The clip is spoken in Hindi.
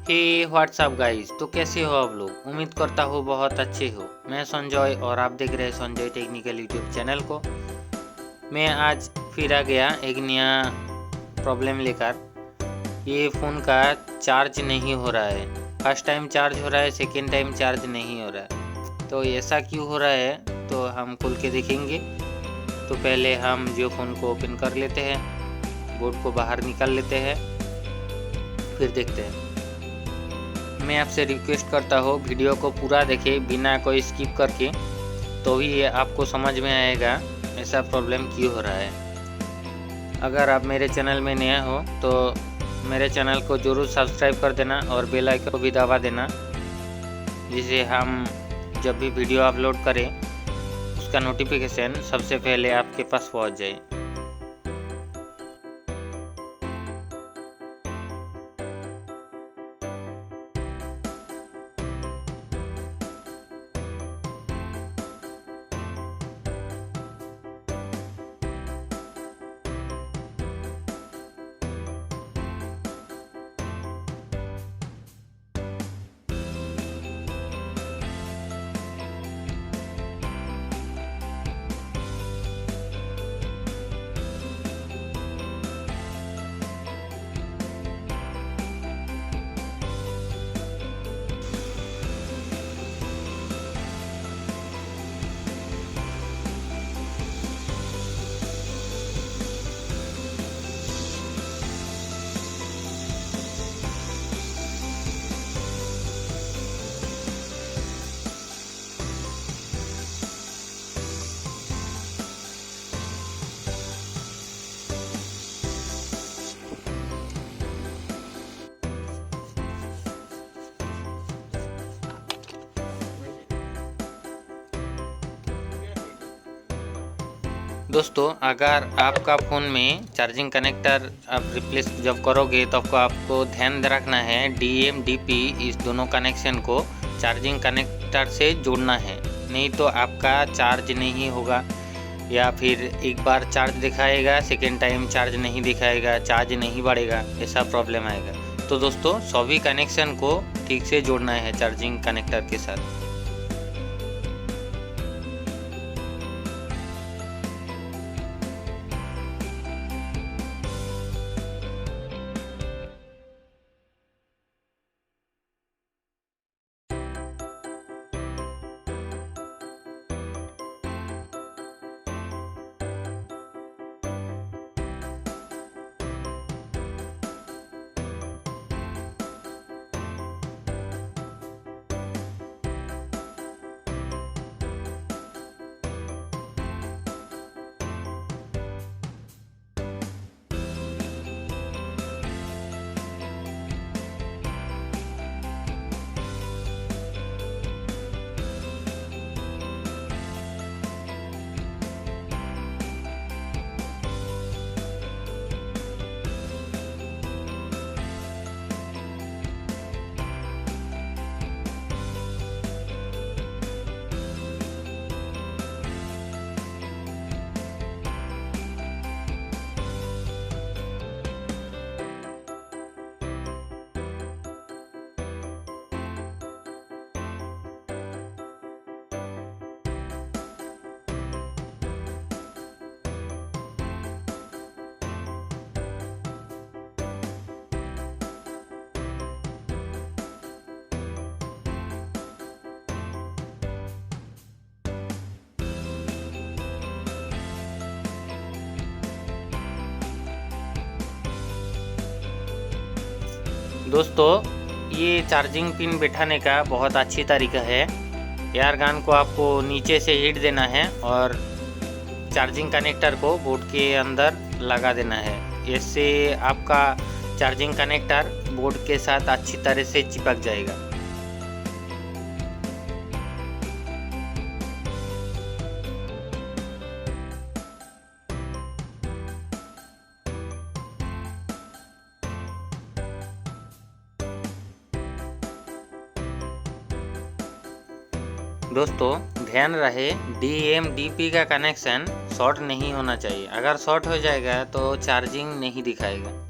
हे व्हाट्सअप गाइस, तो कैसे हो आप लोग। उम्मीद करता हूँ बहुत अच्छे हो। मैं संजय और आप देख रहे हैं संजय टेक्निकल यूट्यूब चैनल को। मैं आज फिर आ गया एक नया प्रॉब्लम लेकर। ये फ़ोन का चार्ज नहीं हो रहा है। फर्स्ट टाइम चार्ज हो रहा है, सेकेंड टाइम चार्ज नहीं हो रहा है। तो ऐसा क्यों हो रहा है तो हम खोल के देखेंगे। तो पहले हम जियो फ़ोन को ओपन कर लेते हैं, बोर्ड को बाहर निकाल लेते हैं, फिर देखते हैं। मैं आपसे रिक्वेस्ट करता हूँ वीडियो को पूरा देखें बिना कोई स्किप करके, तो ही ये आपको समझ में आएगा ऐसा प्रॉब्लम क्यों हो रहा है। अगर आप मेरे चैनल में नया हो तो मेरे चैनल को ज़रूर सब्सक्राइब कर देना और बेल आइकन को भी दबा देना, जिससे हम जब भी वीडियो अपलोड करें उसका नोटिफिकेशन सबसे पहले आपके पास पहुँच जाए। दोस्तों, अगर आपका फ़ोन में चार्जिंग कनेक्टर आप रिप्लेस जब करोगे तो आपको ध्यान रखना है DM DP इस दोनों कनेक्शन को चार्जिंग कनेक्टर से जोड़ना है, नहीं तो आपका चार्ज नहीं होगा। या फिर एक बार चार्ज दिखाएगा, सेकेंड टाइम चार्ज नहीं दिखाएगा, चार्ज नहीं बढ़ेगा, ऐसा प्रॉब्लम आएगा। तो दोस्तों, सभी कनेक्शन को ठीक से जोड़ना है चार्जिंग कनेक्टर के साथ। दोस्तों, ये चार्जिंग पिन बैठाने का बहुत अच्छी तरीका है। एयर गन को आपको नीचे से हीट देना है और चार्जिंग कनेक्टर को बोर्ड के अंदर लगा देना है। इससे आपका चार्जिंग कनेक्टर बोर्ड के साथ अच्छी तरह से चिपक जाएगा। दोस्तों, ध्यान रहे DM DP का कनेक्शन शॉर्ट नहीं होना चाहिए। अगर शॉर्ट हो जाएगा तो चार्जिंग नहीं दिखाएगा।